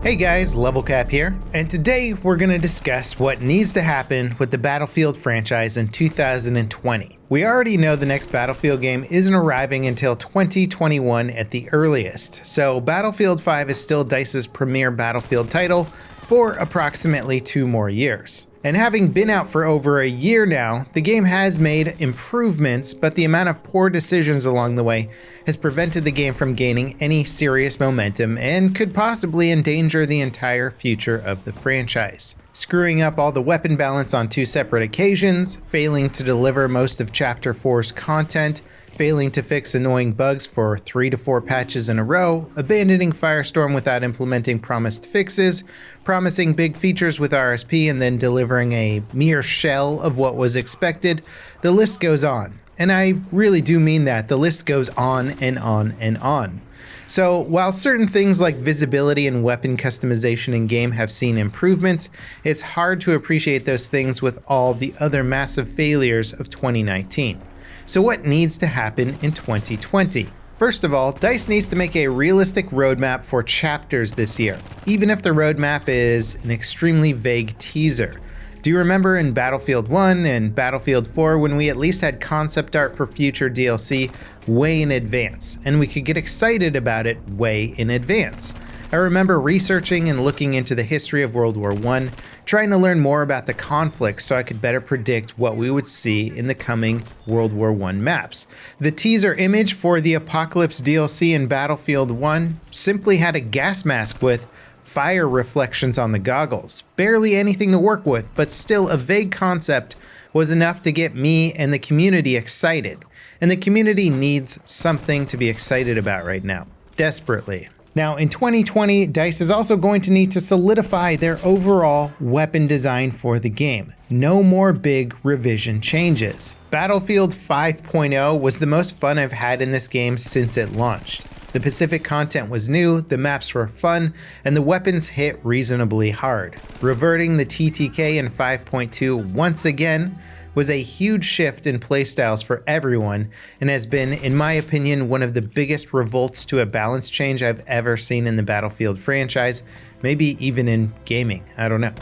Hey guys, LevelCap here, and today we're going to discuss what needs to happen with the Battlefield franchise in 2020. We already know the next Battlefield game isn't arriving until 2021 at the earliest, so Battlefield 5 is still DICE's premier Battlefield title for approximately 2 more years. And having been out for over a year now, the game has made improvements, but the amount of poor decisions along the way has prevented the game from gaining any serious momentum and could possibly endanger the entire future of the franchise. Screwing up all the weapon balance on 2 separate occasions, failing to deliver most of Chapter 4's content, failing to fix annoying bugs for 3 to 4 patches in a row, abandoning Firestorm without implementing promised fixes, promising big features with RSP and then delivering a mere shell of what was expected. The list goes on. And I really do mean that. The list goes on and on and on. So while certain things like visibility and weapon customization in game have seen improvements, it's hard to appreciate those things with all the other massive failures of 2019. So what needs to happen in 2020? First of all, DICE needs to make a realistic roadmap for chapters this year, even if the roadmap is an extremely vague teaser. Do you remember in Battlefield 1 and Battlefield 4 when we at least had concept art for future DLC way in advance, and we could get excited about it way in advance? I remember researching and looking into the history of World War I, trying to learn more about the conflict so I could better predict what we would see in the coming World War I maps. The teaser image for the Apocalypse DLC in Battlefield 1 simply had a gas mask with fire reflections on the goggles. Barely anything to work with, but still a vague concept was enough to get me and the community excited. And the community needs something to be excited about right now, desperately. Now, in 2020, DICE is also going to need to solidify their overall weapon design for the game. No more big revision changes. Battlefield 5.0 was the most fun I've had in this game since it launched. The Pacific content was new, the maps were fun, and the weapons hit reasonably hard. Reverting the TTK in 5.2 once again was a huge shift in playstyles for everyone and has been, in my opinion, one of the biggest revolts to a balance change I've ever seen in the Battlefield franchise, maybe even in gaming, I don't know.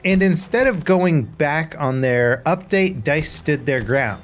And instead of going back on their update, DICE stood their ground.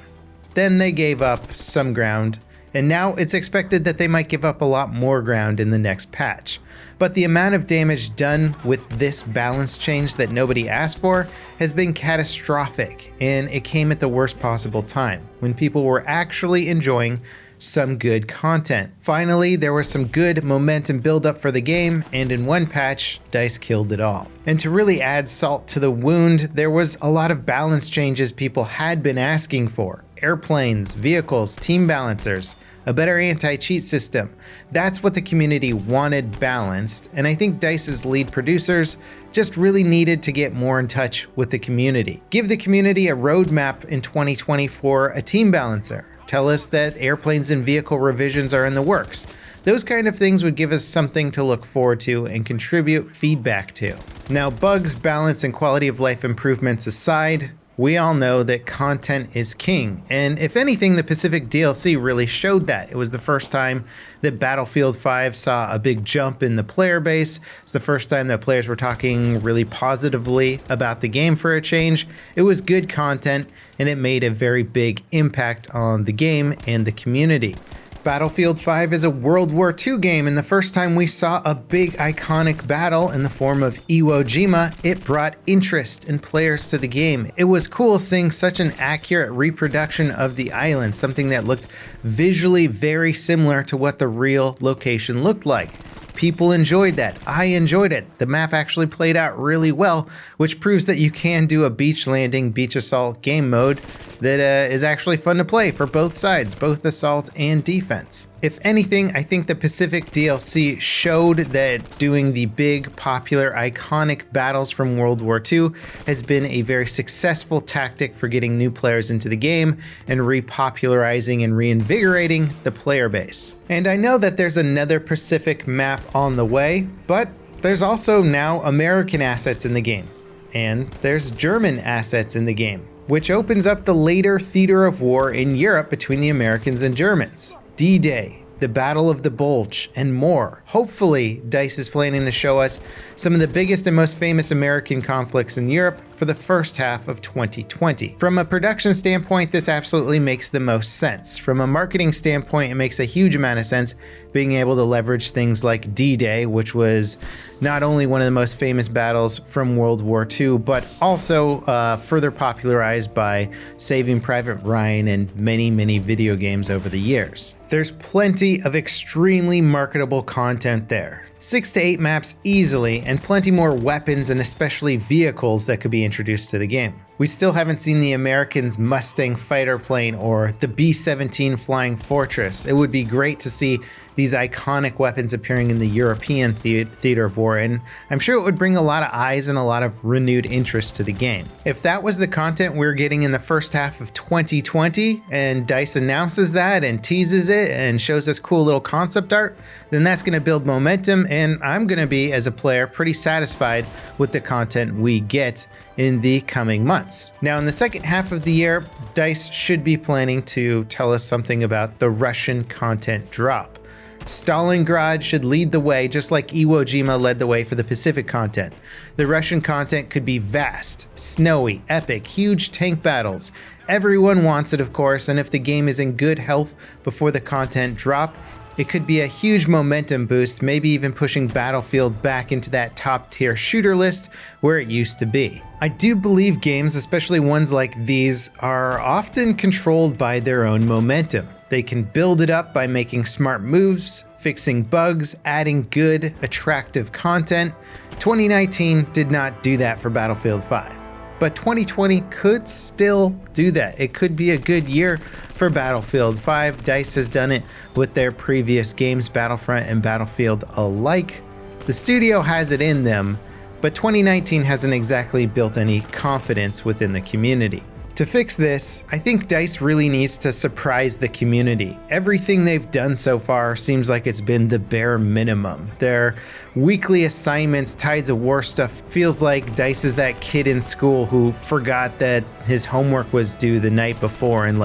Then they gave up some ground, and now it's expected that they might give up a lot more ground in the next patch. But the amount of damage done with this balance change that nobody asked for has been catastrophic, and it came at the worst possible time, when people were actually enjoying some good content. Finally, there was some good momentum buildup for the game, and in one patch, DICE killed it all. And to really add salt to the wound, there was a lot of balance changes people had been asking for. Airplanes, vehicles, team balancers, a better anti-cheat system. That's what the community wanted balanced, and I think DICE's lead producers just really needed to get more in touch with the community. Give the community a roadmap in 2020 for a team balancer. Tell us that airplanes and vehicle revisions are in the works. Those kind of things would give us something to look forward to and contribute feedback to. Now, bugs, balance, and quality of life improvements aside, we all know that content is king, and if anything, the Pacific DLC really showed that. It was the first time that Battlefield 5 saw a big jump in the player base. It's the first time that players were talking really positively about the game for a change. It was good content, and it made a very big impact on the game and the community. Battlefield 5 is a World War II game, and the first time we saw a big iconic battle in the form of Iwo Jima, it brought interest in players to the game. It was cool seeing such an accurate reproduction of the island, something that looked visually very similar to what the real location looked like. People enjoyed that. I enjoyed it. The map actually played out really well, which proves that you can do a beach landing, beach assault game mode that is actually fun to play for both sides, both assault and defense. If anything, I think the Pacific DLC showed that doing the big, popular, iconic battles from World War II has been a very successful tactic for getting new players into the game and repopularizing and reinvigorating the player base. And I know that there's another Pacific map on the way, but there's also now American assets in the game. And there's German assets in the game, which opens up the later theater of war in Europe between the Americans and Germans. D-Day, the Battle of the Bulge, and more. Hopefully, DICE is planning to show us some of the biggest and most famous American conflicts in Europe for the first half of 2020. From a production standpoint, this absolutely makes the most sense. From a marketing standpoint, it makes a huge amount of sense being able to leverage things like D-Day, which was not only one of the most famous battles from World War II, but also further popularized by Saving Private Ryan and many video games over the years. There's plenty of extremely marketable content there. 6 to 8 maps easily, and plenty more weapons and especially vehicles that could be introduced to the game. We still haven't seen the Americans' Mustang fighter plane or the B-17 Flying Fortress. It would be great to see these iconic weapons appearing in the European theater of war, and I'm sure it would bring a lot of eyes and a lot of renewed interest to the game. If that was the content we're getting in the first half of 2020, and DICE announces that and teases it and shows us cool little concept art, then that's going to build momentum, and I'm going to be, as a player, pretty satisfied with the content we get in the coming months. Now, in the second half of the year, DICE should be planning to tell us something about the Russian content drop. Stalingrad should lead the way, just like Iwo Jima led the way for the Pacific content. The Russian content could be vast, snowy, epic, huge tank battles. Everyone wants it, of course, and if the game is in good health before the content drop, it could be a huge momentum boost, maybe even pushing Battlefield back into that top tier shooter list where it used to be. I do believe games, especially ones like these, are often controlled by their own momentum. They can build it up by making smart moves, fixing bugs, adding good, attractive content. 2019 did not do that for Battlefield 5. But 2020 could still do that. It could be a good year for Battlefield 5. DICE has done it with their previous games, Battlefront and Battlefield alike. The studio has it in them, but 2019 hasn't exactly built any confidence within the community. To fix this, I think DICE really needs to surprise the community. Everything they've done so far seems like it's been the bare minimum. Their weekly assignments, Tides of War stuff, feels like DICE is that kid in school who forgot that his homework was due the night before and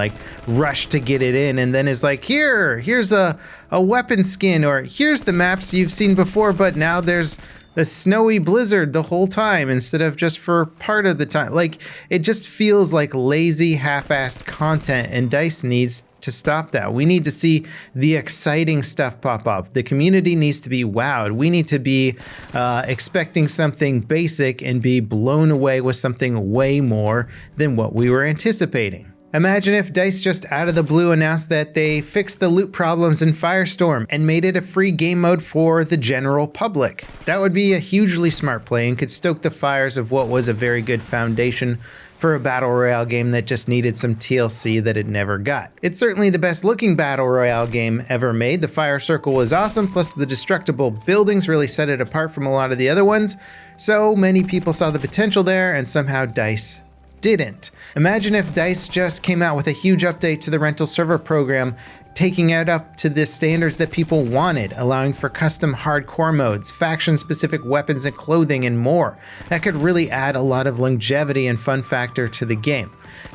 rushed to get it in, and then is like, here's a weapon skin, or here's the maps you've seen before, but now there's a snowy blizzard the whole time instead of just for part of the time. It just feels like lazy, half-assed content, and DICE needs to stop that. We need to see the exciting stuff pop up. The community needs to be wowed. We need to be expecting something basic and be blown away with something way more than what we were anticipating. Imagine if DICE just out of the blue announced that they fixed the loot problems in Firestorm and made it a free game mode for the general public. That would be a hugely smart play and could stoke the fires of what was a very good foundation for a battle royale game that just needed some TLC that it never got. It's certainly the best looking battle royale game ever made. The Fire Circle was awesome, plus the destructible buildings really set it apart from a lot of the other ones. So many people saw the potential there, and somehow DICE didn't. Imagine if DICE just came out with a huge update to the rental server program, taking it up to the standards that people wanted, allowing for custom hardcore modes, faction-specific weapons and clothing, and more. That could really add a lot of longevity and fun factor to the game.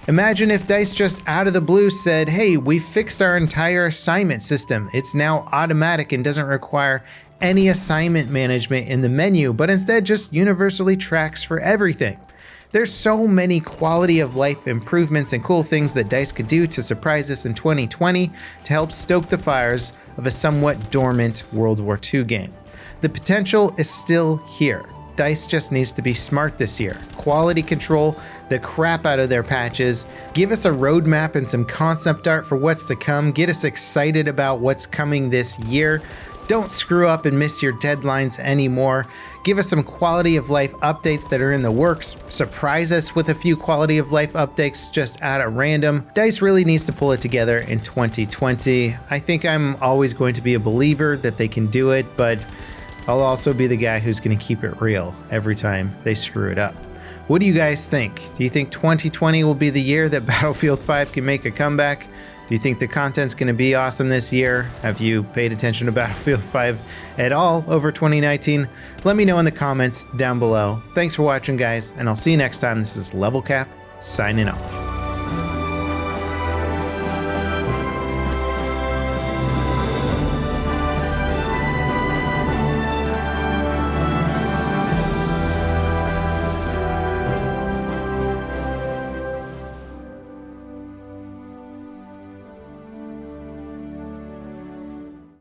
Imagine if DICE just out of the blue said, hey, we fixed our entire assignment system. It's now automatic and doesn't require any assignment management in the menu, but instead just universally tracks for everything. There's so many quality of life improvements and cool things that DICE could do to surprise us in 2020 to help stoke the fires of a somewhat dormant World War II game. The potential is still here. DICE just needs to be smart this year. Quality control the crap out of their patches, give us a roadmap and some concept art for what's to come, get us excited about what's coming this year. Don't screw up and miss your deadlines anymore. Give us some quality of life updates that are in the works. Surprise us with a few quality of life updates just at a random. DICE really needs to pull it together in 2020. I think I'm always going to be a believer that they can do it, but I'll also be the guy who's going to keep it real every time they screw it up. What do you guys think? Do you think 2020 will be the year that Battlefield 5 can make a comeback? Do you think the content's going to be awesome this year? Have you paid attention to Battlefield 5 at all over 2019? Let me know in the comments down below. Thanks for watching, guys, and I'll see you next time. This is LevelCap, signing off.